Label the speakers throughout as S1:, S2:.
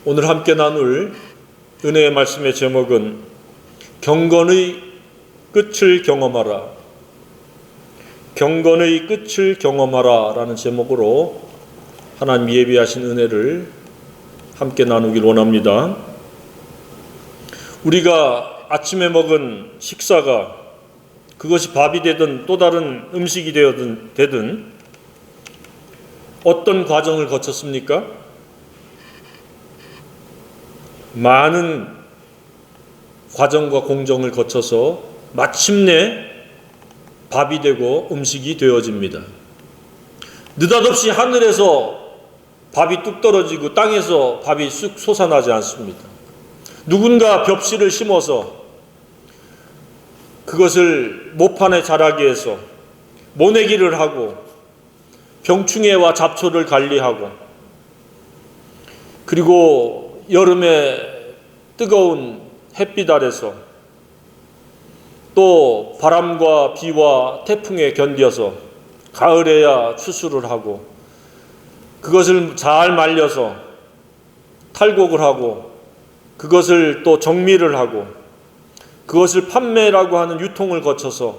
S1: 오늘 함께 나눌 은혜의 말씀의 제목은 경건의 끝을 경험하라. 경건의 끝을 경험하라 라는 제목으로 하나님 예비하신 은혜를 함께 나누길 원합니다. 우리가 아침에 먹은 식사가 그것이 밥이 되든 또 다른 음식이 되든 어떤 과정을 거쳤습니까? 많은 과정과 공정을 거쳐서 마침내 밥이 되고 음식이 되어집니다. 느닷없이 하늘에서 밥이 뚝 떨어지고 땅에서 밥이 쑥 솟아나지 않습니다. 누군가 벽실을 심어서 그것을 모판에 자라게 해서 모내기를 하고 병충해와 잡초를 관리하고 그리고 여름에 뜨거운 햇빛 아래서 또 바람과 비와 태풍에 견뎌서 가을에야 추수를 하고 그것을 잘 말려서 탈곡을 하고 그것을 또 정리를 하고 그것을 판매라고 하는 유통을 거쳐서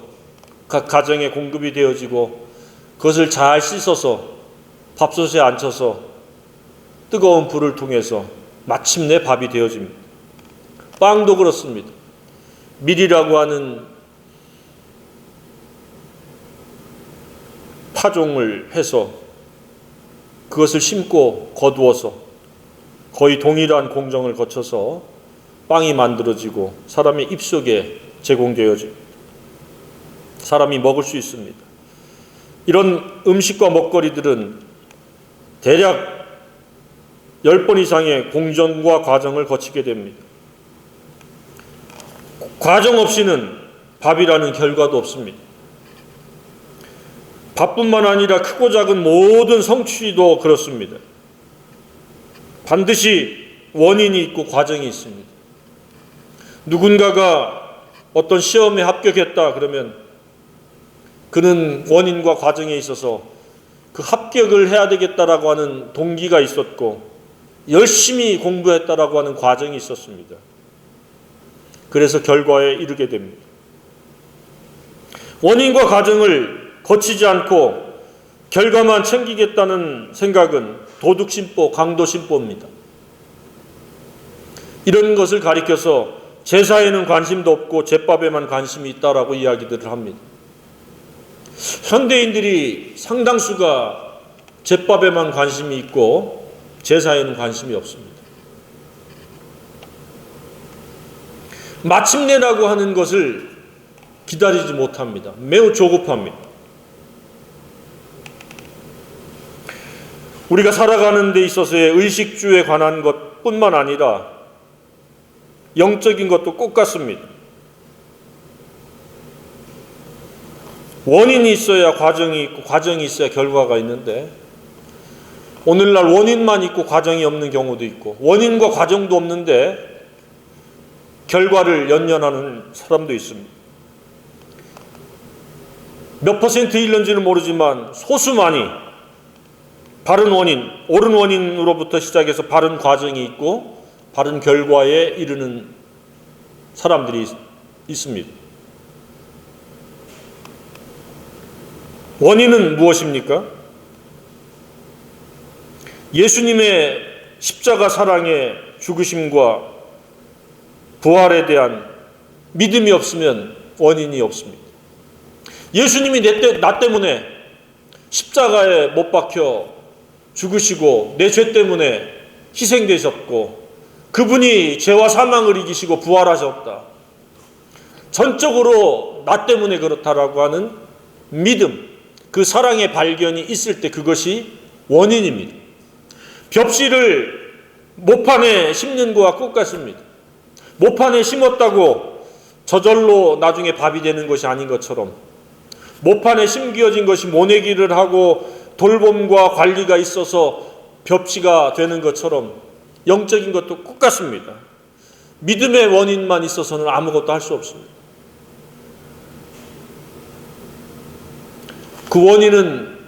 S1: 각 가정에 공급이 되어지고 그것을 잘 씻어서 밥솥에 앉혀서 뜨거운 불을 통해서 마침내 밥이 되어집니다. 빵도 그렇습니다. 밀이라고 하는 파종을 해서 그것을 심고 거두어서 거의 동일한 공정을 거쳐서 빵이 만들어지고 사람의 입속에 제공되어집니다. 사람이 먹을 수 있습니다. 이런 음식과 먹거리들은 대략 10번 이상의 공정과 과정을 거치게 됩니다. 과정 없이는 밥이라는 결과도 없습니다. 밥뿐만 아니라 크고 작은 모든 성취도 그렇습니다. 반드시 원인이 있고 과정이 있습니다. 누군가가 어떤 시험에 합격했다 그러면 그는 원인과 과정에 있어서 그 합격을 해야 되겠다라고 하는 동기가 있었고 열심히 공부했다라고 하는 과정이 있었습니다. 그래서 결과에 이르게 됩니다. 원인과 과정을 거치지 않고 결과만 챙기겠다는 생각은 도둑심보, 강도심보입니다. 이런 것을 가리켜서 제사에는 관심도 없고 제밥에만 관심이 있다라고 이야기들을 합니다. 현대인들이 상당수가 제밥에만 관심이 있고 제사에는 관심이 없습니다. 마침내라고 하는 것을 기다리지 못합니다. 매우 조급합니다. 우리가 살아가는 데 있어서의 의식주에 관한 것뿐만 아니라 영적인 것도 꼭 같습니다. 원인이 있어야 과정이 있고 과정이 있어야 결과가 있는데 오늘날 원인만 있고 과정이 없는 경우도 있고 원인과 과정도 없는데 결과를 연연하는 사람도 있습니다. 몇 퍼센트 일는지는 모르지만 소수만이 바른 원인, 옳은 원인으로부터 시작해서 바른 과정이 있고 바른 결과에 이르는 사람들이 있습니다. 원인은 무엇입니까? 예수님의 십자가 사랑의 죽으심과 부활에 대한 믿음이 없으면 원인이 없습니다. 예수님이 나 때문에 십자가에 못 박혀 죽으시고 내 죄 때문에 희생되셨고 그분이 죄와 사망을 이기시고 부활하셨다. 전적으로 나 때문에 그렇다라고 하는 믿음, 그 사랑의 발견이 있을 때 그것이 원인입니다. 벽실을 모판에 심는 것과 똑같습니다. 모판에 심었다고 저절로 나중에 밥이 되는 것이 아닌 것처럼 모판에 심겨진 것이 모내기를 하고 돌봄과 관리가 있어서 벽시가 되는 것처럼 영적인 것도 똑같습니다. 믿음의 원인만 있어서는 아무것도 할 수 없습니다. 그 원인은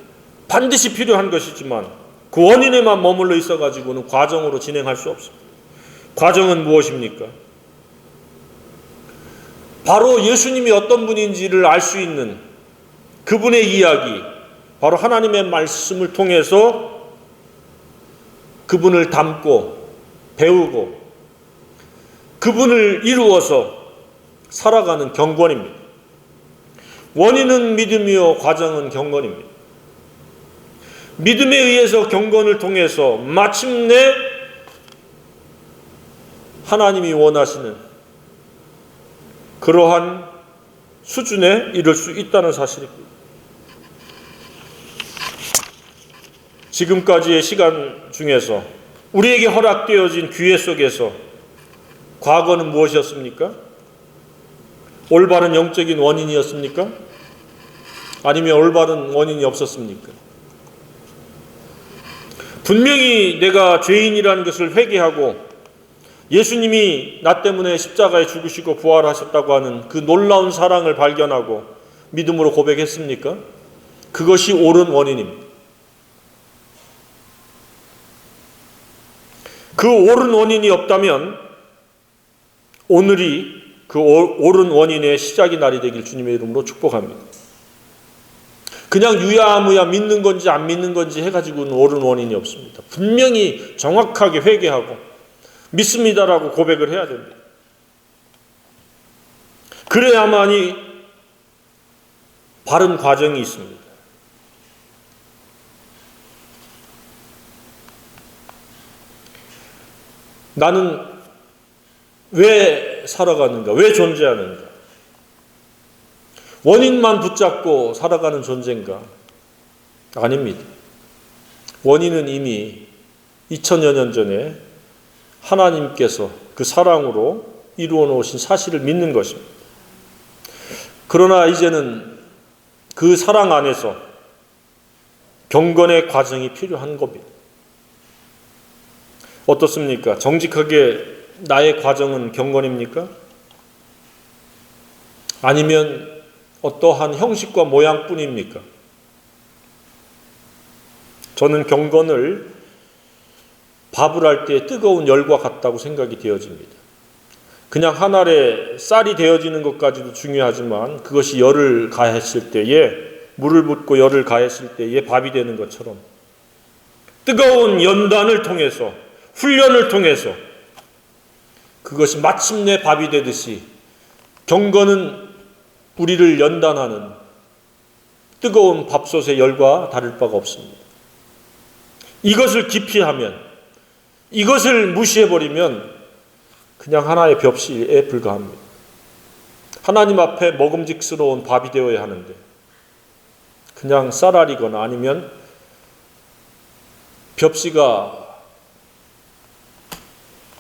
S1: 반드시 필요한 것이지만 그 원인에만 머물러 있어가지고는 과정으로 진행할 수 없습니다. 과정은 무엇입니까? 바로 예수님이 어떤 분인지를 알 수 있는 그분의 이야기, 바로 하나님의 말씀을 통해서 그분을 닮고 배우고 그분을 이루어서 살아가는 경건입니다. 원인은 믿음이요, 과정은 경건입니다. 믿음에 의해서 경건을 통해서 마침내 하나님이 원하시는 그러한 수준에 이를 수 있다는 사실입니다. 지금까지의 시간 중에서 우리에게 허락되어진 기회 속에서 과거는 무엇이었습니까? 올바른 영적인 원인이었습니까? 아니면 올바른 원인이 없었습니까? 분명히 내가 죄인이라는 것을 회개하고 예수님이 나 때문에 십자가에 죽으시고 부활하셨다고 하는 그 놀라운 사랑을 발견하고 믿음으로 고백했습니까? 그것이 옳은 원인입니다. 그 옳은 원인이 없다면 오늘이 그 옳은 원인의 시작의 날이 되길 주님의 이름으로 축복합니다. 그냥 유야무야 믿는 건지 안 믿는 건지 해가지고는 옳은 원인이 없습니다. 분명히 정확하게 회개하고 믿습니다라고 고백을 해야 됩니다. 그래야만이 바른 과정이 있습니다. 나는 왜 살아가는가? 왜 존재하는가? 원인만 붙잡고 살아가는 존재인가? 아닙니다. 원인은 이미 2000여 년 전에 하나님께서 그 사랑으로 이루어 놓으신 사실을 믿는 것입니다. 그러나 이제는 그 사랑 안에서 경건의 과정이 필요한 겁니다. 어떻습니까? 정직하게 나의 과정은 경건입니까? 아니면 어떠한 형식과 모양뿐입니까? 저는 경건을 밥을 할 때 뜨거운 열과 같다고 생각이 되어집니다. 그냥 한 알에 쌀이 되어지는 것까지도 중요하지만 그것이 열을 가했을 때에, 물을 붓고 열을 가했을 때에 밥이 되는 것처럼 뜨거운 연단을 통해서, 훈련을 통해서 그것이 마침내 밥이 되듯이 경건은 우리를 연단하는 뜨거운 밥솥의 열과 다를 바가 없습니다. 이것을 기피하면, 이것을 무시해버리면 그냥 하나의 벽시에 불과합니다. 하나님 앞에 먹음직스러운 밥이 되어야 하는데 그냥 쌀알이거나 아니면 벽시가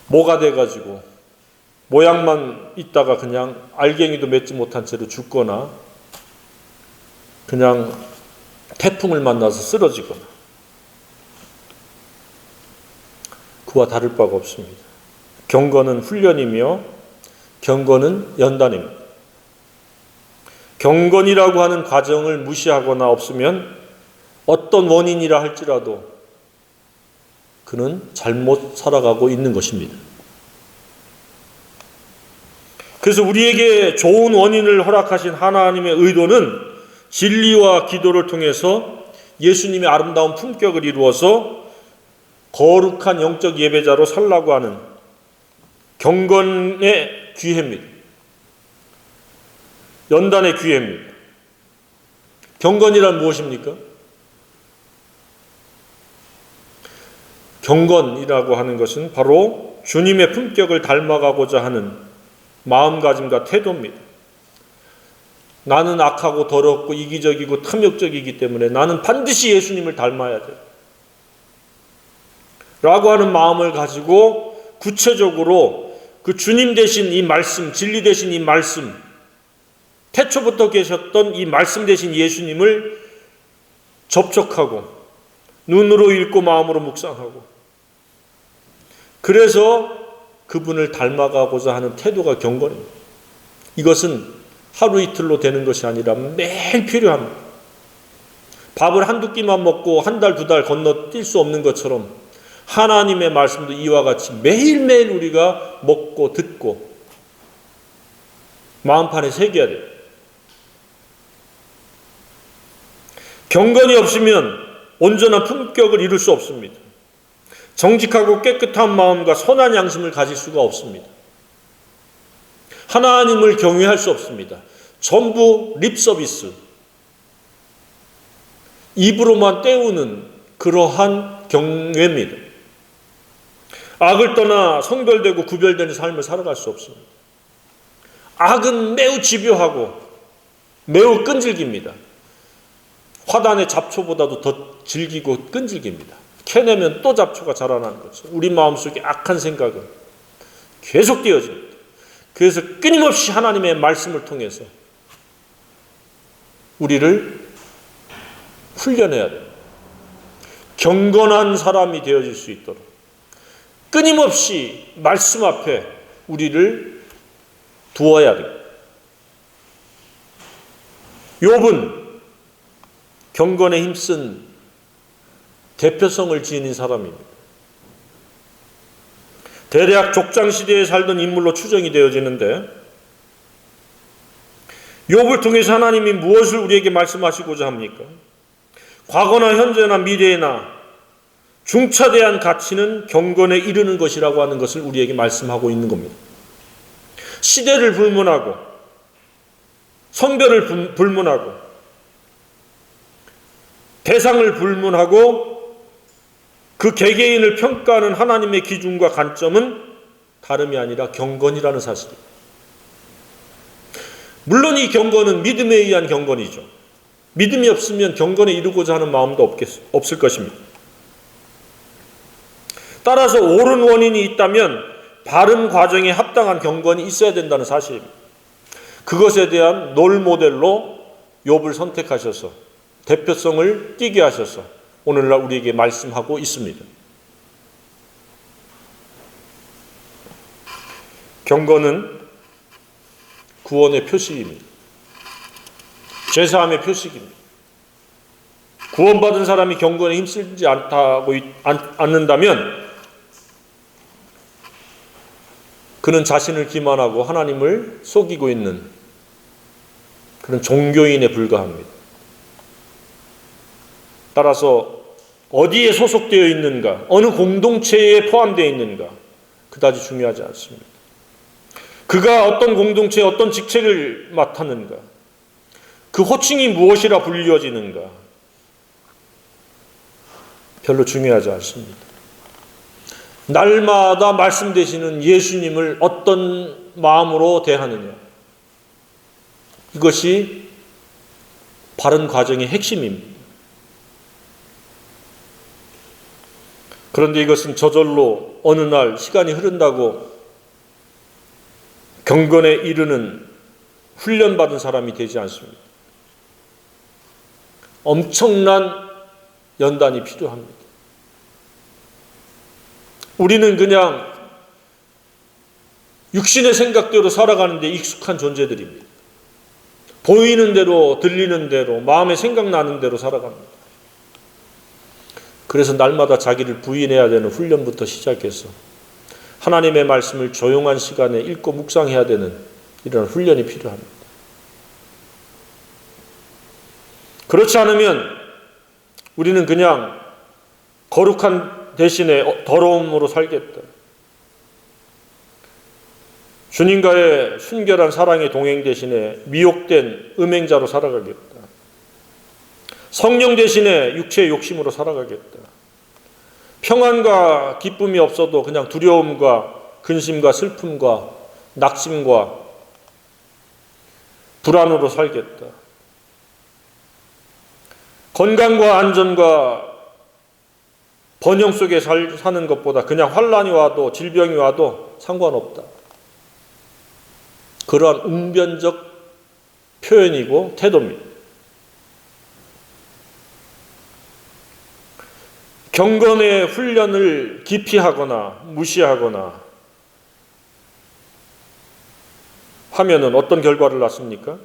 S1: 모가 돼가지고 모양만 있다가 그냥 알갱이도 맺지 못한 채로 죽거나 그냥 태풍을 만나서 쓰러지거나 그와 다를 바가 없습니다. 경건은 훈련이며 경건은 연단입니다. 경건이라고 하는 과정을 무시하거나 없으면 어떤 원인이라 할지라도 그는 잘못 살아가고 있는 것입니다. 그래서 우리에게 좋은 원인을 허락하신 하나님의 의도는 진리와 기도를 통해서 예수님의 아름다운 품격을 이루어서 거룩한 영적 예배자로 살라고 하는 경건의 기회입니다. 연단의 기회입니다. 경건이란 무엇입니까? 경건이라고 하는 것은 바로 주님의 품격을 닮아가고자 하는 마음가짐과 태도입니다. 나는 악하고 더럽고 이기적이고 탐욕적이기 때문에 나는 반드시 예수님을 닮아야 돼 라고 하는 마음을 가지고 구체적으로 그 주님 되신 이 말씀, 진리 되신 이 말씀, 태초부터 계셨던 이 말씀 되신 예수님을 접촉하고 눈으로 읽고 마음으로 묵상하고 그래서 그분을 닮아가고자 하는 태도가 경건입니다. 이것은 하루 이틀로 되는 것이 아니라 매일 필요합니다. 밥을 한두 끼만 먹고 한 달, 두 달 건너뛸 수 없는 것처럼 하나님의 말씀도 이와 같이 매일매일 우리가 먹고 듣고 마음판에 새겨야 돼요. 경건이 없으면 온전한 품격을 이룰 수 없습니다. 정직하고 깨끗한 마음과 선한 양심을 가질 수가 없습니다. 하나님을 경외할 수 없습니다. 전부 립서비스, 입으로만 때우는 그러한 경외입니다. 악을 떠나 성별되고 구별되는 삶을 살아갈 수 없습니다. 악은 매우 집요하고 매우 끈질깁니다. 화단의 잡초보다도 더 질기고 끈질깁니다. 캐내면 또 잡초가 자라나는 거죠. 우리 마음속에 악한 생각은 계속 띄어집니다. 그래서 끊임없이 하나님의 말씀을 통해서 우리를 훈련해야 돼요. 경건한 사람이 되어질 수 있도록 끊임없이 말씀 앞에 우리를 두어야 돼요. 욥은 경건에 힘쓴 대표성을 지닌 사람입니다. 대략 족장시대에 살던 인물로 추정이 되어지는데 욥을 통해서 하나님이 무엇을 우리에게 말씀하시고자 합니까? 과거나 현재나 미래나 중차대한 가치는 경건에 이르는 것이라고 하는 것을 우리에게 말씀하고 있는 겁니다. 시대를 불문하고 성별을 불문하고 대상을 불문하고 그 개개인을 평가하는 하나님의 기준과 관점은 다름이 아니라 경건이라는 사실입니다. 물론 이 경건은 믿음에 의한 경건이죠. 믿음이 없으면 경건에 이루고자 하는 마음도 없을 것입니다. 따라서 옳은 원인이 있다면 바른 과정에 합당한 경건이 있어야 된다는 사실입니다. 그것에 대한 롤모델로 욥을 선택하셔서 대표성을 띠게 하셔서 오늘날 우리에게 말씀하고 있습니다. 경건은 구원의 표식입니다. 죄사함의 표식입니다. 구원받은 사람이 경건에 힘쓰지 않는다면 그는 자신을 기만하고 하나님을 속이고 있는 그런 종교인에 불과합니다. 따라서 어디에 소속되어 있는가, 어느 공동체에 포함되어 있는가 그다지 중요하지 않습니다. 그가 어떤 공동체에 어떤 직책을 맡았는가, 그 호칭이 무엇이라 불리워지는가 별로 중요하지 않습니다. 날마다 말씀되시는 예수님을 어떤 마음으로 대하느냐, 이것이 바른 과정의 핵심입니다. 그런데 이것은 저절로 어느 날 시간이 흐른다고 경건에 이르는 훈련받은 사람이 되지 않습니다. 엄청난 연단이 필요합니다. 우리는 그냥 육신의 생각대로 살아가는데 익숙한 존재들입니다. 보이는 대로, 들리는 대로, 마음에 생각나는 대로 살아갑니다. 그래서 날마다 자기를 부인해야 되는 훈련부터 시작해서 하나님의 말씀을 조용한 시간에 읽고 묵상해야 되는 이런 훈련이 필요합니다. 그렇지 않으면 우리는 그냥 거룩한 대신에 더러움으로 살겠다. 주님과의 순결한 사랑의 동행 대신에 미혹된 음행자로 살아가겠다. 성령 대신에 육체의 욕심으로 살아가겠다. 평안과 기쁨이 없어도 그냥 두려움과 근심과 슬픔과 낙심과 불안으로 살겠다. 건강과 안전과 번영 속에 사는 것보다 그냥 환난이 와도 질병이 와도 상관없다. 그러한 웅변적 표현이고 태도입니다. 경건의 훈련을 기피하거나 무시하거나 하면은 어떤 결과를 낳습니까?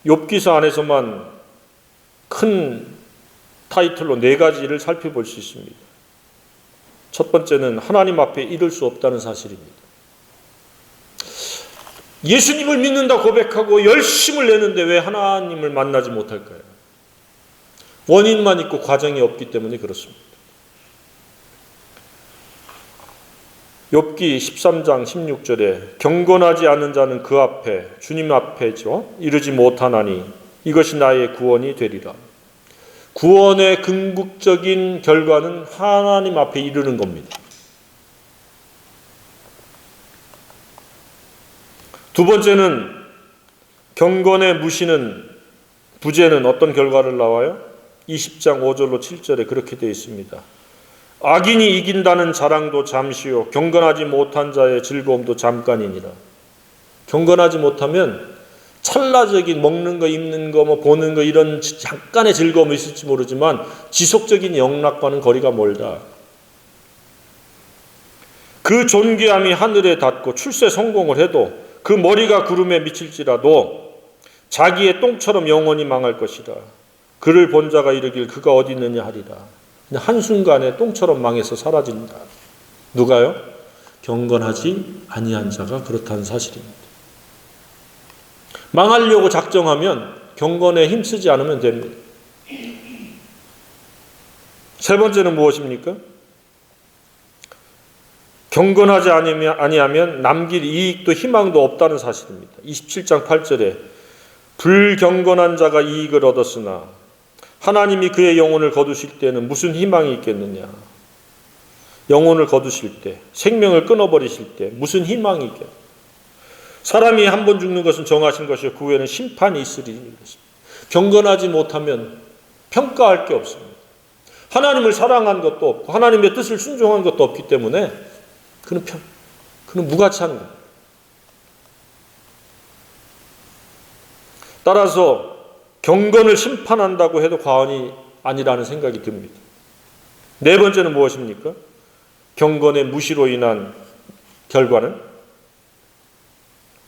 S1: 욥기서 안에서만 큰 타이틀로 4가지를 살펴볼 수 있습니다. 첫 번째는 하나님 앞에 이를 수 없다는 사실입니다. 예수님을 믿는다 고백하고 열심을 내는데 왜 하나님을 만나지 못할까요? 원인만 있고 과정이 없기 때문에 그렇습니다. 욥기 13장 16절에 경건하지 않은 자는 그 앞에 주님 앞에죠 이르지 못하나니 이것이 나의 구원이 되리라. 구원의 궁극적인 결과는 하나님 앞에 이르는 겁니다. 두 번째는 경건의 무시는 부재는 어떤 결과를 나와요? 20장 5절로 7절에 그렇게 되어 있습니다. 악인이 이긴다는 자랑도 잠시요 경건하지 못한 자의 즐거움도 잠깐이니라. 경건하지 못하면 찰나적인 먹는 거 입는 거 뭐 보는 거 이런 잠깐의 즐거움이 있을지 모르지만 지속적인 영락과는 거리가 멀다. 그 존귀함이 하늘에 닿고 출세 성공을 해도 그 머리가 구름에 미칠지라도 자기의 똥처럼 영원히 망할 것이다. 그를 본 자가 이르길 그가 어디 있느냐 하리라. 한순간에 똥처럼 망해서 사라진다. 누가요? 경건하지 아니한 자가 그렇다는 사실입니다. 망하려고 작정하면 경건에 힘쓰지 않으면 됩니다. 세 번째는 무엇입니까? 경건하지 아니하면 남길 이익도 희망도 없다는 사실입니다. 27장 8절에 불경건한 자가 이익을 얻었으나 하나님이 그의 영혼을 거두실 때는 무슨 희망이 있겠느냐. 영혼을 거두실 때, 생명을 끊어버리실 때 무슨 희망이 있겠느냐. 사람이 한 번 죽는 것은 정하신 것이요 그 후에는 심판이 있으리니. 경건하지 못하면 평가할 게 없습니다. 하나님을 사랑한 것도 없고 하나님의 뜻을 순종한 것도 없기 때문에 그는 무가치한 겁니다. 따라서 경건을 심판한다고 해도 과언이 아니라는 생각이 듭니다. 네 번째는 무엇입니까? 경건의 무시로 인한 결과는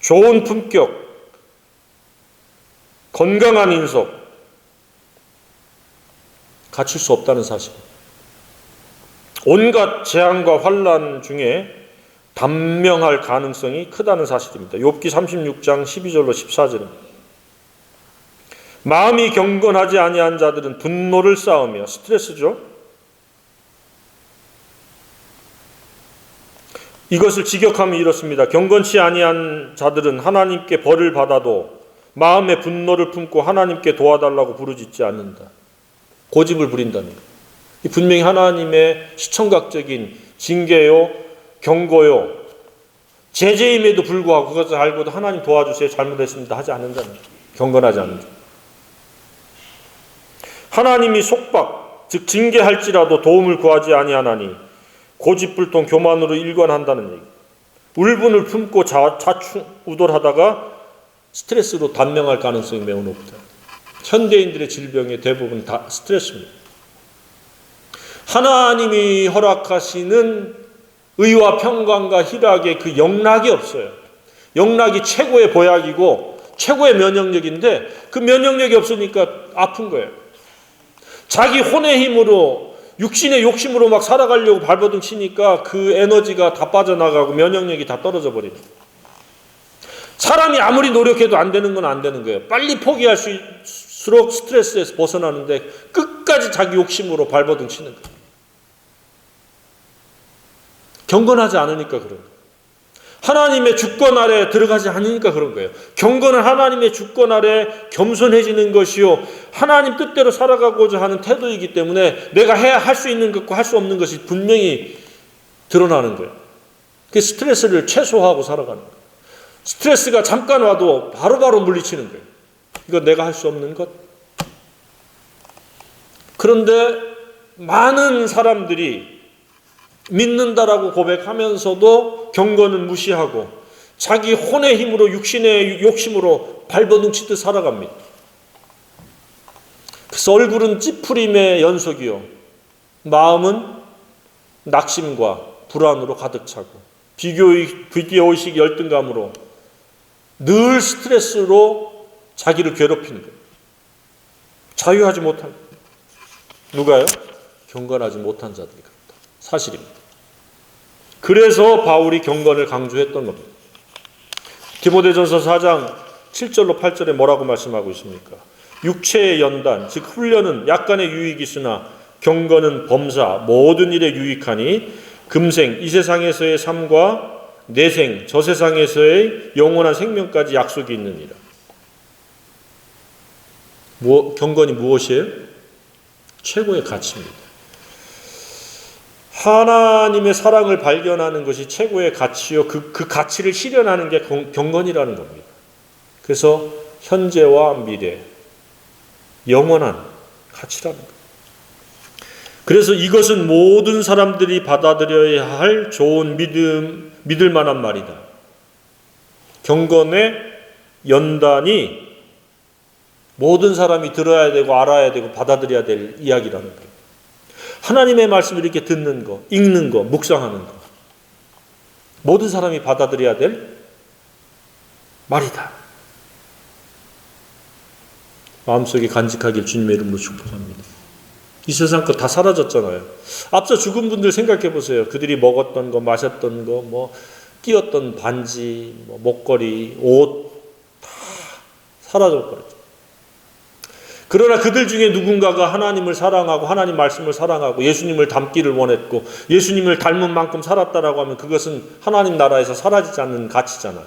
S1: 좋은 품격, 건강한 인석 갖출 수 없다는 사실. 온갖 재앙과 환난 중에 단명할 가능성이 크다는 사실입니다. 욥기 36장 12절로 14절입니다. 마음이 경건하지 아니한 자들은 분노를 쌓으며 스트레스죠. 이것을 직역하면 이렇습니다. 경건치 아니한 자들은 하나님께 벌을 받아도 마음의 분노를 품고 하나님께 도와달라고 부르짖지 않는다. 고집을 부린다는 것. 분명히 하나님의 시청각적인 징계요, 경고요, 제재임에도 불구하고 그것을 알고도 하나님 도와주세요, 잘못했습니다 하지 않는 자는 경건하지 않는 자. 하나님이 속박, 즉 징계할지라도 도움을 구하지 아니하나니 고집불통 교만으로 일관한다는 얘기. 울분을 품고 좌충우돌하다가 스트레스로 단명할 가능성이 매우 높다. 현대인들의 질병의 대부분 다 스트레스입니다. 하나님이 허락하시는 의와 평강과 희락의 그 영락이 없어요. 영락이 최고의 보약이고 최고의 면역력인데 그 면역력이 없으니까 아픈 거예요. 자기 혼의 힘으로 육신의 욕심으로 막 살아가려고 발버둥 치니까 그 에너지가 다 빠져나가고 면역력이 다 떨어져 버리는 거예요. 사람이 아무리 노력해도 안 되는 건 안 되는 거예요. 빨리 포기할수록 스트레스에서 벗어나는데 끝까지 자기 욕심으로 발버둥 치는 거예요. 경건하지 않으니까 그런 거예요. 하나님의 주권 아래 들어가지 않으니까 그런 거예요. 경건은 하나님의 주권 아래 겸손해지는 것이요 하나님 뜻대로 살아가고자 하는 태도이기 때문에 내가 할 수 있는 것과 할 수 없는 것이 분명히 드러나는 거예요. 그 스트레스를 최소화하고 살아가는 거예요. 스트레스가 잠깐 와도 바로바로 물리치는 거예요. 이거 내가 할 수 없는 것. 그런데 많은 사람들이 믿는다라고 고백하면서도 경건은 무시하고 자기 혼의 힘으로 육신의 욕심으로 발버둥 치듯 살아갑니다. 그래서 얼굴은 찌푸림의 연속이요 마음은 낙심과 불안으로 가득 차고 비교의식 열등감으로 늘 스트레스로 자기를 괴롭히는 거예요. 자유하지 못한 누가요? 경건하지 못한 자들이 그렇다. 사실입니다. 그래서 바울이 경건을 강조했던 겁니다. 디모데전서 4장 7절로 8절에 뭐라고 말씀하고 있습니까? 육체의 연단, 즉 훈련은 약간의 유익이 있으나 경건은 범사 모든 일에 유익하니 금생 이 세상에서의 삶과 내생 저 세상에서의 영원한 생명까지 약속이 있느니라. 경건이 무엇이에요? 최고의 가치입니다. 하나님의 사랑을 발견하는 것이 최고의 가치요. 그 가치를 실현하는 게 경건이라는 겁니다. 그래서 현재와 미래, 영원한 가치라는 거예요. 그래서 이것은 모든 사람들이 받아들여야 할 좋은 믿을 만한 말이다. 경건의 연단이 모든 사람이 들어야 되고 알아야 되고 받아들여야 될 이야기라는 거예요. 하나님의 말씀을 이렇게 듣는 거, 읽는 거, 묵상하는 거. 모든 사람이 받아들여야 될 말이다. 마음속에 간직하길 주님의 이름으로 축복합니다. 이 세상 거 다 사라졌잖아요. 앞서 죽은 분들 생각해 보세요. 그들이 먹었던 거, 마셨던 거, 끼었던 반지, 목걸이, 옷 다 사라져버렸죠. 그러나 그들 중에 누군가가 하나님을 사랑하고 하나님 말씀을 사랑하고 예수님을 닮기를 원했고 예수님을 닮은 만큼 살았다라고 하면 그것은 하나님 나라에서 사라지지 않는 가치잖아요.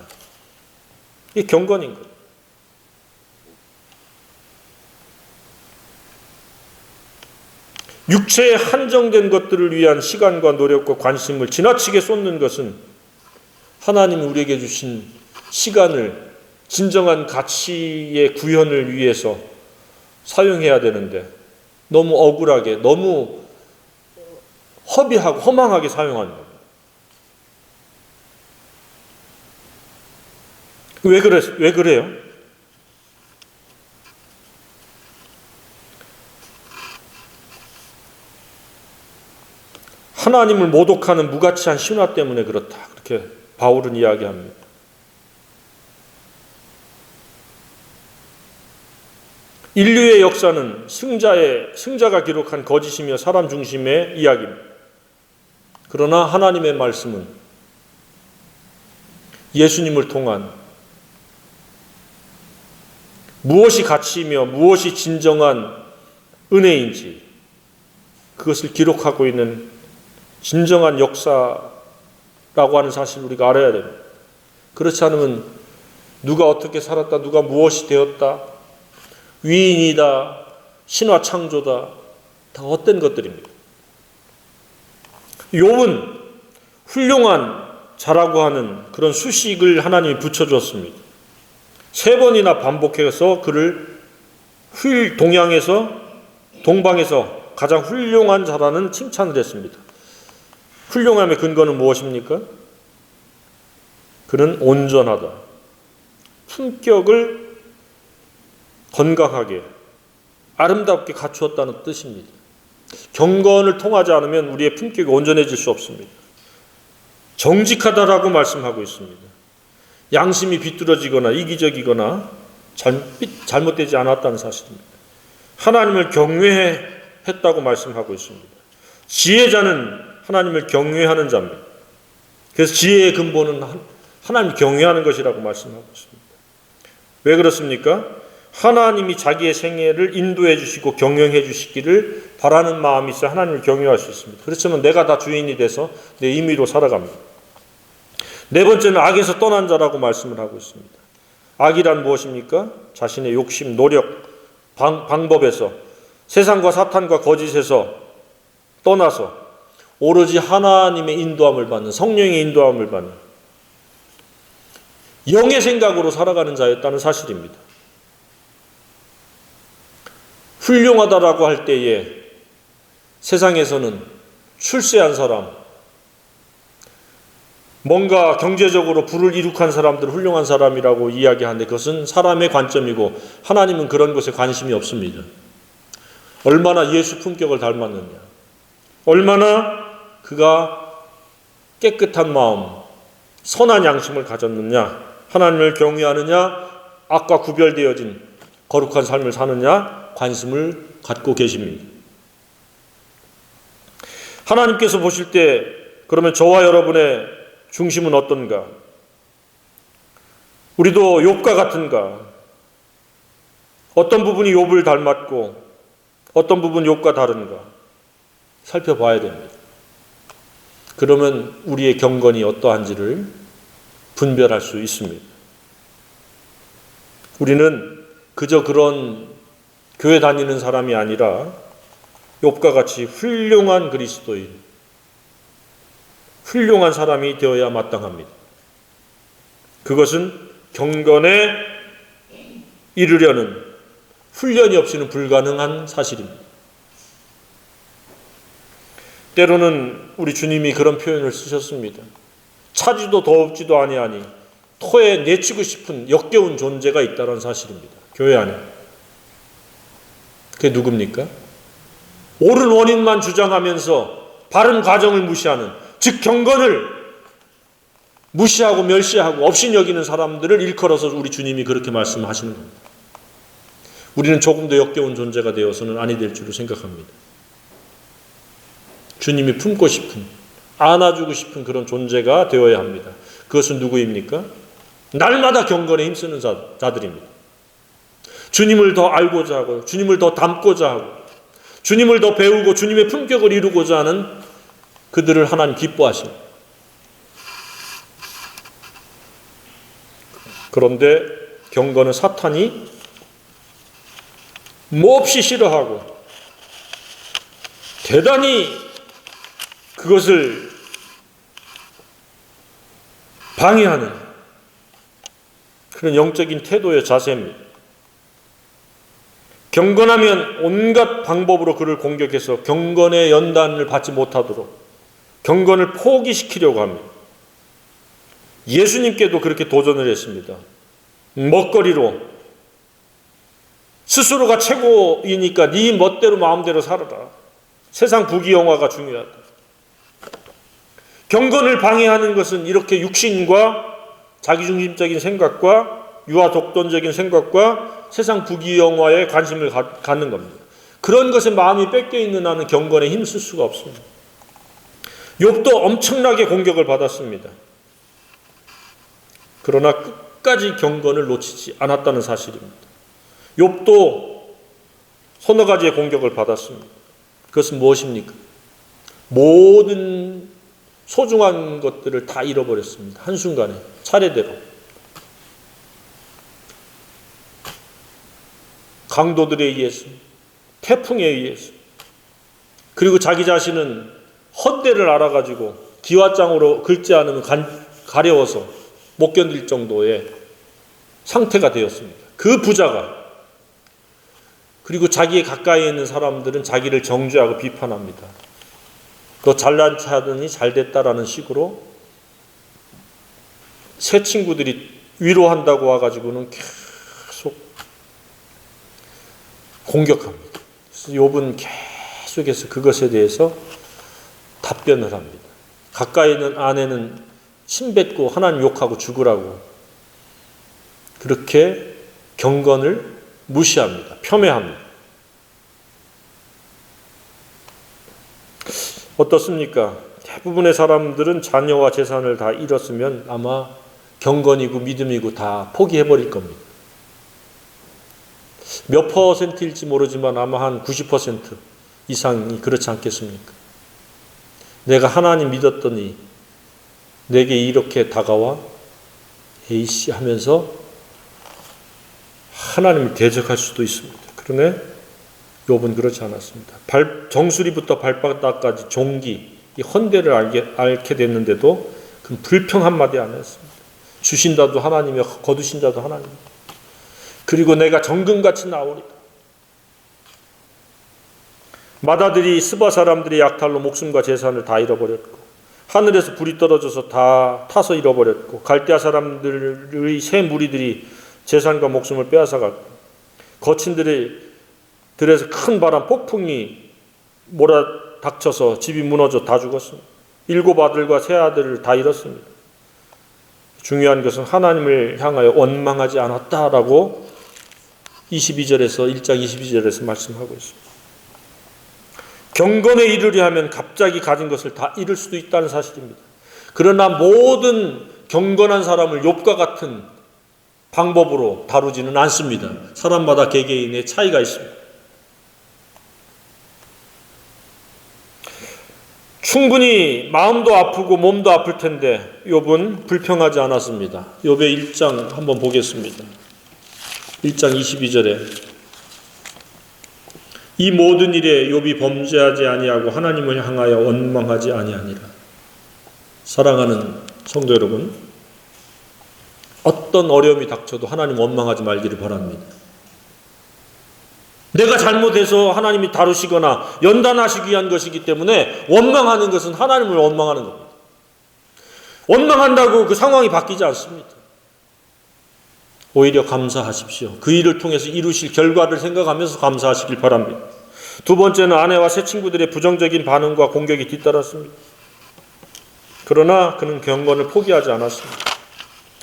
S1: 이게 경건인 거예요. 육체에 한정된 것들을 위한 시간과 노력과 관심을 지나치게 쏟는 것은 하나님이 우리에게 주신 시간을 진정한 가치의 구현을 위해서 사용해야 되는데 너무 억울하게, 너무 허비하고 허망하게 사용하는 겁니다. 왜 그래요? 하나님을 모독하는 무가치한 신화 때문에 그렇다. 그렇게 바울은 이야기합니다. 인류의 역사는 승자가 기록한 거짓이며 사람 중심의 이야기입니다. 그러나 하나님의 말씀은 예수님을 통한 무엇이 가치이며 무엇이 진정한 은혜인지 그것을 기록하고 있는 진정한 역사라고 하는 사실을 우리가 알아야 됩니다. 그렇지 않으면 누가 어떻게 살았다, 누가 무엇이 되었다, 위인이다, 신화 창조다, 다 헛된 것들입니다. 욥은 훌륭한 자라고 하는 그런 수식을 하나님이 붙여주었습니다. 3번이나 반복해서 그를 동방에서 가장 훌륭한 자라는 칭찬을 했습니다. 훌륭함의 근거는 무엇입니까? 그는 온전하다. 품격을 건강하게 아름답게 갖추었다는 뜻입니다. 경건을 통하지 않으면 우리의 품격이 온전해질 수 없습니다. 정직하다라고 말씀하고 있습니다. 양심이 비뚤어지거나 이기적이거나 잘못되지 않았다는 사실입니다. 하나님을 경외했다고 말씀하고 있습니다. 지혜자는 하나님을 경외하는 자입니다. 그래서 지혜의 근본은 하나님을 경외하는 것이라고 말씀하고 있습니다. 왜 그렇습니까? 하나님이 자기의 생애를 인도해 주시고 경영해 주시기를 바라는 마음이 있어 하나님을 경외할 수 있습니다. 그렇지만 내가 다 주인이 돼서 내 임의로 살아갑니다. 4번째는 악에서 떠난 자라고 말씀을 하고 있습니다. 악이란 무엇입니까? 자신의 욕심, 노력, 방법에서 세상과 사탄과 거짓에서 떠나서 오로지 하나님의 인도함을 받는, 성령의 인도함을 받는 영의 생각으로 살아가는 자였다는 사실입니다. 훌륭하다라고 할 때에 세상에서는 출세한 사람, 뭔가 경제적으로 부를 이룩한 사람들 훌륭한 사람이라고 이야기하는데 그것은 사람의 관점이고 하나님은 그런 것에 관심이 없습니다. 얼마나 예수 품격을 닮았느냐, 얼마나 그가 깨끗한 마음, 선한 양심을 가졌느냐, 하나님을 경외하느냐, 악과 구별되어진 거룩한 삶을 사느냐 관심을 갖고 계십니다. 하나님께서 보실 때 그러면 저와 여러분의 중심은 어떤가? 우리도 욥과 같은가? 어떤 부분이 욥을 닮았고 어떤 부분이 욥과 다른가? 살펴봐야 됩니다. 그러면 우리의 경건이 어떠한지를 분별할 수 있습니다. 우리는 그저 그런 교회 다니는 사람이 아니라 욥과 같이 훌륭한 그리스도인, 훌륭한 사람이 되어야 마땅합니다. 그것은 경건에 이르려는 훈련이 없이는 불가능한 사실입니다. 때로는 우리 주님이 그런 표현을 쓰셨습니다. 차지도 더웁지도 아니하니 토에 내치고 싶은 역겨운 존재가 있다는 사실입니다. 교회 안에. 그게 누굽니까? 옳은 원인만 주장하면서 바른 과정을 무시하는, 즉 경건을 무시하고 멸시하고 업신여기는 사람들을 일컬어서 우리 주님이 그렇게 말씀하시는 겁니다. 우리는 조금 더 역겨운 존재가 되어서는 아니 될 줄로 생각합니다. 주님이 품고 싶은, 안아주고 싶은 그런 존재가 되어야 합니다. 그것은 누구입니까? 날마다 경건에 힘쓰는 자들입니다. 주님을 더 알고자 하고 주님을 더 닮고자 하고 주님을 더 배우고 주님의 품격을 이루고자 하는 그들을 하나님 기뻐하십니다. 그런데 경건은 사탄이 몹시 싫어하고 대단히 그것을 방해하는 그런 영적인 태도의 자세입니다. 경건하면 온갖 방법으로 그를 공격해서 경건의 연단을 받지 못하도록 경건을 포기시키려고 합니다. 예수님께도 그렇게 도전을 했습니다. 먹거리로 스스로가 최고이니까 네 멋대로 마음대로 살아라. 세상 부귀영화가 중요하다. 경건을 방해하는 것은 이렇게 육신과 자기중심적인 생각과 유아독돈적인 생각과 세상 부귀영화에 관심을 갖는 겁니다. 그런 것에 마음이 뺏겨있는 한은 경건에 힘쓸 수가 없습니다. 욥도 엄청나게 공격을 받았습니다. 그러나 끝까지 경건을 놓치지 않았다는 사실입니다. 욥도 서너 가지의 공격을 받았습니다. 그것은 무엇입니까? 모든 소중한 것들을 다 잃어버렸습니다. 한순간에 차례대로. 강도들에 의해서, 태풍에 의해서, 그리고 자기 자신은 헛되를 알아가지고 기와장으로 긁지 않으면 가려워서 못 견딜 정도의 상태가 되었습니다. 그 부자가. 그리고 자기의 가까이에 있는 사람들은 자기를 정죄하고 비판합니다. 너 잘난 체하더니 잘됐다라는 식으로 새 친구들이 위로한다고 와가지고는 계속 공격합니다. 그래서 욥은 계속해서 그것에 대해서 답변을 합니다. 가까이 있는 아내는 침뱉고 하나님 욕하고 죽으라고 그렇게 경건을 무시합니다. 폄훼합니다. 어떻습니까? 대부분의 사람들은 자녀와 재산을 다 잃었으면 아마 경건이고 믿음이고 다 포기해버릴 겁니다. 몇 퍼센트일지 모르지만 아마 한 90% 이상이 그렇지 않겠습니까? 내가 하나님 믿었더니 내게 이렇게 다가와 에이씨 하면서 하나님을 대적할 수도 있습니다. 그러나 욥은 그렇지 않았습니다. 정수리부터 발바닥까지 종기, 이 헌대를 앓게 됐는데도 그 불평 한마디 안 했습니다. 주신 자도 하나님이요 거두신 자도 하나님이요. 그리고 내가 정금같이 나오리다. 마다들이 스바 사람들의 약탈로 목숨과 재산을 다 잃어버렸고 하늘에서 불이 떨어져서 다 타서 잃어버렸고 갈대아 사람들의 새 무리들이 재산과 목숨을 빼앗아갔고 거친들에서 큰 바람 폭풍이 몰아닥쳐서 집이 무너져 다 죽었습니다. 7 아들과 세 아들을 다 잃었습니다. 중요한 것은 하나님을 향하여 원망하지 않았다라고 1장 22절에서 말씀하고 있습니다. 경건에 이르려 하면 갑자기 가진 것을 다 잃을 수도 있다는 사실입니다. 그러나 모든 경건한 사람을 욥과 같은 방법으로 다루지는 않습니다. 사람마다 개개인의 차이가 있습니다. 충분히 마음도 아프고 몸도 아플 텐데 욥은 불평하지 않았습니다. 욥의 1장 한번 보겠습니다. 1장 22절에 이 모든 일에 욥이 범죄하지 아니하고 하나님을 향하여 원망하지 아니하니라. 사랑하는 성도 여러분, 어떤 어려움이 닥쳐도 하나님 원망하지 말기를 바랍니다. 내가 잘못해서 하나님이 다루시거나 연단하시기 위한 것이기 때문에 원망하는 것은 하나님을 원망하는 겁니다. 원망한다고 그 상황이 바뀌지 않습니다. 오히려 감사하십시오. 그 일을 통해서 이루실 결과를 생각하면서 감사하시길 바랍니다. 두 번째는 아내와 새 친구들의 부정적인 반응과 공격이 뒤따랐습니다. 그러나 그는 경건을 포기하지 않았습니다.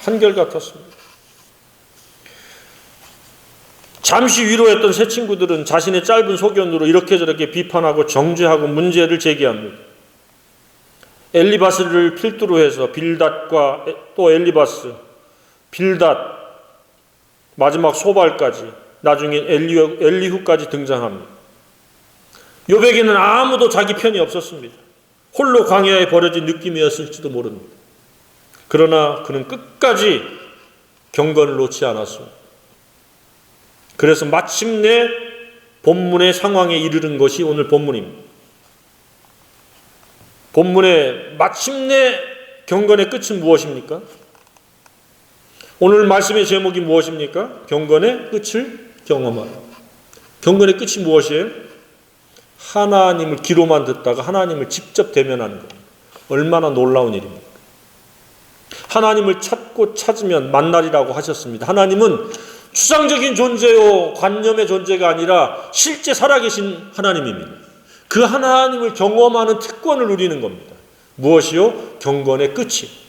S1: 한결같았습니다. 잠시 위로했던 새 친구들은 자신의 짧은 소견으로 이렇게 저렇게 비판하고 정죄하고 문제를 제기합니다. 엘리바스를 필두로 해서 빌닷과 또 엘리바스, 빌닷, 마지막 소발까지, 나중에 엘리후까지 등장합니다. 욥에게는 아무도 자기 편이 없었습니다. 홀로 광야에 버려진 느낌이었을지도 모릅니다. 그러나 그는 끝까지 경건을 놓지 않았습니다. 그래서 마침내 본문의 상황에 이르는 것이 오늘 본문입니다. 본문의 마침내 경건의 끝은 무엇입니까? 오늘 말씀의 제목이 무엇입니까? 경건의 끝을 경험하라. 경건의 끝이 무엇이에요? 하나님을 귀로만 듣다가 하나님을 직접 대면하는 겁니다. 얼마나 놀라운 일입니까? 하나님을 찾고 찾으면 만나리라고 하셨습니다. 하나님은 추상적인 존재요 관념의 존재가 아니라 실제 살아계신 하나님입니다. 그 하나님을 경험하는 특권을 누리는 겁니다. 무엇이요? 경건의 끝이.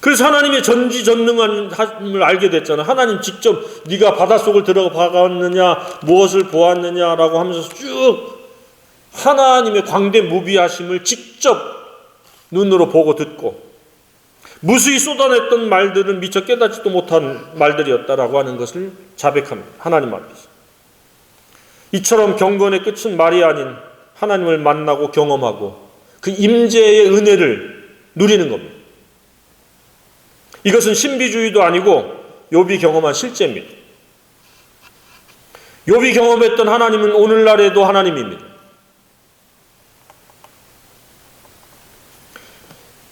S1: 그래서 하나님의 전지전능함을 알게 됐잖아요. 하나님 직접 네가 바닷속을 들어가봤느냐, 무엇을 보았느냐라고 하면서 쭉 하나님의 광대무비하심을 직접 눈으로 보고 듣고 무수히 쏟아냈던 말들은 미처 깨닫지도 못한 말들이었다라고 하는 것을 자백합니다. 하나님 앞에서. 이처럼 경건의 끝은 말이 아닌 하나님을 만나고 경험하고 그 임재의 은혜를 누리는 겁니다. 이것은 신비주의도 아니고 욥이 경험한 실제입니다. 욥이 경험했던 하나님은 오늘날에도 하나님입니다.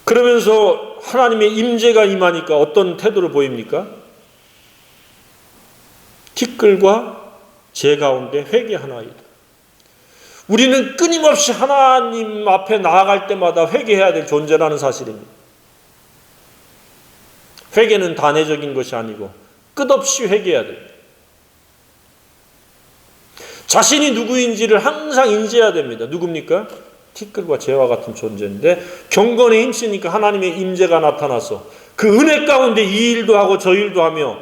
S1: 그러면서 하나님의 임재가 임하니까 어떤 태도를 보입니까? 티끌과 재 가운데 회개하나이다. 우리는 끊임없이 하나님 앞에 나아갈 때마다 회개해야 될 존재라는 사실입니다. 회개는 단회적인 것이 아니고 끝없이 회개해야 됩니다. 자신이 누구인지를 항상 인지해야 됩니다. 누굽니까? 티끌과 재와 같은 존재인데 경건에 힘쓰니까 하나님의 임재가 나타나서 그 은혜 가운데 이 일도 하고 저 일도 하며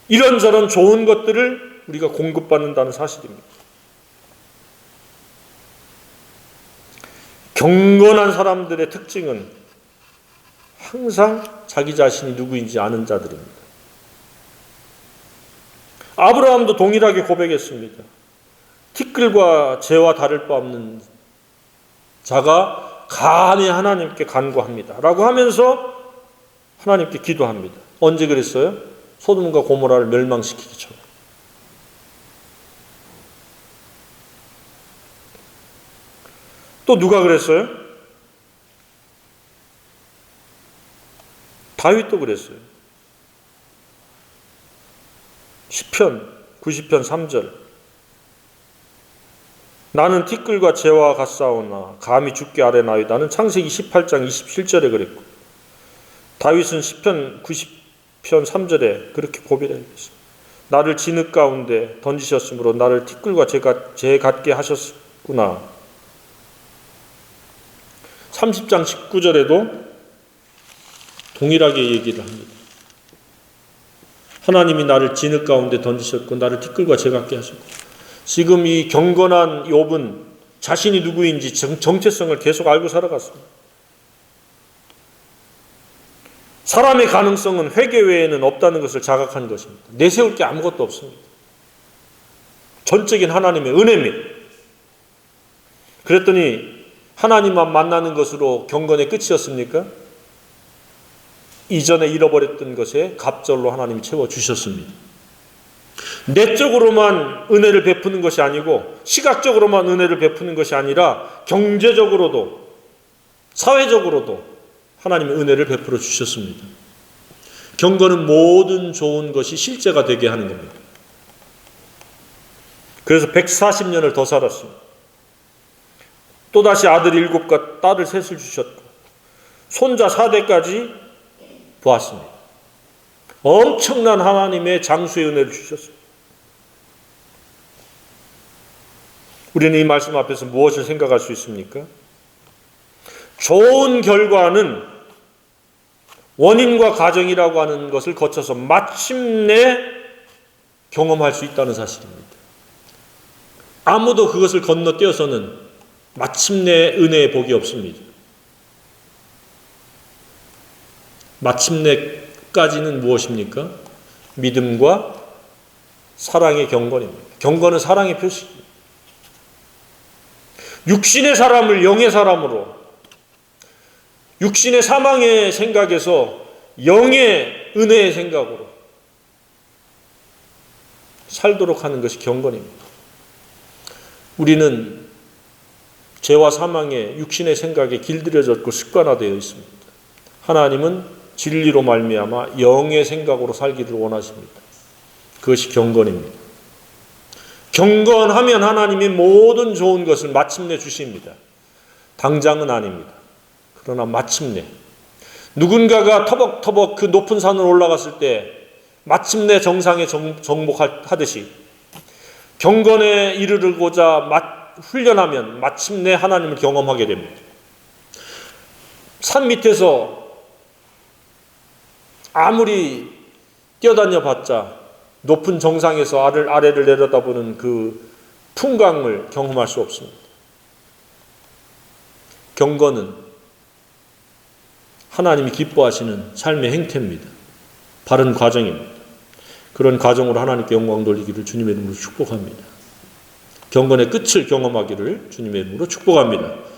S1: 이런저런 좋은 것들을 우리가 공급받는다는 사실입니다. 경건한 사람들의 특징은 항상 자기 자신이 누구인지 아는 자들입니다. 아브라함도 동일하게 고백했습니다. 티끌과 재와 다를 바 없는 자가 감히 하나님께 간구합니다. 라고 하면서 하나님께 기도합니다. 언제 그랬어요? 소돔과 고모라를 멸망시키기 전에. 또 누가 그랬어요? 다윗도 그랬어요. 시편 90편 3절 나는 티끌과 재와 같사오나 감히 죽게 아뢰나이다는 창세기 18장 27절에 그랬고 다윗은 시편 90편 3절에 그렇게 고백했습니다. 나를 진흙 가운데 던지셨으므로 나를 티끌과 재 같게 하셨구나. 30장 19절에도 동일하게 얘기를 합니다. 하나님이 나를 진흙 가운데 던지셨고 나를 티끌과 재같게 하셨고, 지금 이 경건한 욥은 자신이 누구인지 정체성을 계속 알고 살아갔습니다. 사람의 가능성은 회개 외에는 없다는 것을 자각한 것입니다. 내세울 게 아무것도 없습니다. 전적인 하나님의 은혜입니다. 그랬더니 하나님만 만나는 것으로 경건의 끝이었습니까? 이전에 잃어버렸던 것에 갑절로 하나님이 채워주셨습니다. 내적으로만 은혜를 베푸는 것이 아니고 시각적으로만 은혜를 베푸는 것이 아니라 경제적으로도 사회적으로도 하나님의 은혜를 베풀어 주셨습니다. 경건은 모든 좋은 것이 실제가 되게 하는 겁니다. 그래서 140년을 더 살았습니다. 또다시 아들 7과 딸을 셋을 주셨고 손자 4대까지 보았습니다. 엄청난 하나님의 장수의 은혜를 주셨습니다. 우리는 이 말씀 앞에서 무엇을 생각할 수 있습니까? 좋은 결과는 원인과 과정이라고 하는 것을 거쳐서 마침내 경험할 수 있다는 사실입니다. 아무도 그것을 건너뛰어서는 마침내 은혜의 복이 없습니다. 마침내까지는 무엇입니까? 믿음과 사랑의 경건입니다. 경건은 사랑의 표시입니다. 육신의 사람을 영의 사람으로, 육신의 사망의 생각에서 영의 은혜의 생각으로 살도록 하는 것이 경건입니다. 우리는 죄와 사망의 육신의 생각에 길들여졌고 습관화되어 있습니다. 하나님은 진리로 말미암아 영의 생각으로 살기를 원하십니다. 그것이 경건입니다. 경건하면 하나님이 모든 좋은 것을 마침내 주십니다. 당장은 아닙니다. 그러나 마침내 누군가가 터벅터벅 그 높은 산을 올라갔을 때 마침내 정상에 정복하듯이 경건에 이르고자 훈련하면 마침내 하나님을 경험하게 됩니다. 산 밑에서 아무리 뛰어다녀 봤자 높은 정상에서 아래를 내려다보는 그 풍광을 경험할 수 없습니다. 경건은 하나님이 기뻐하시는 삶의 행태입니다. 바른 과정입니다. 그런 과정으로 하나님께 영광 돌리기를 주님의 이름으로 축복합니다. 경건의 끝을 경험하기를 주님의 이름으로 축복합니다.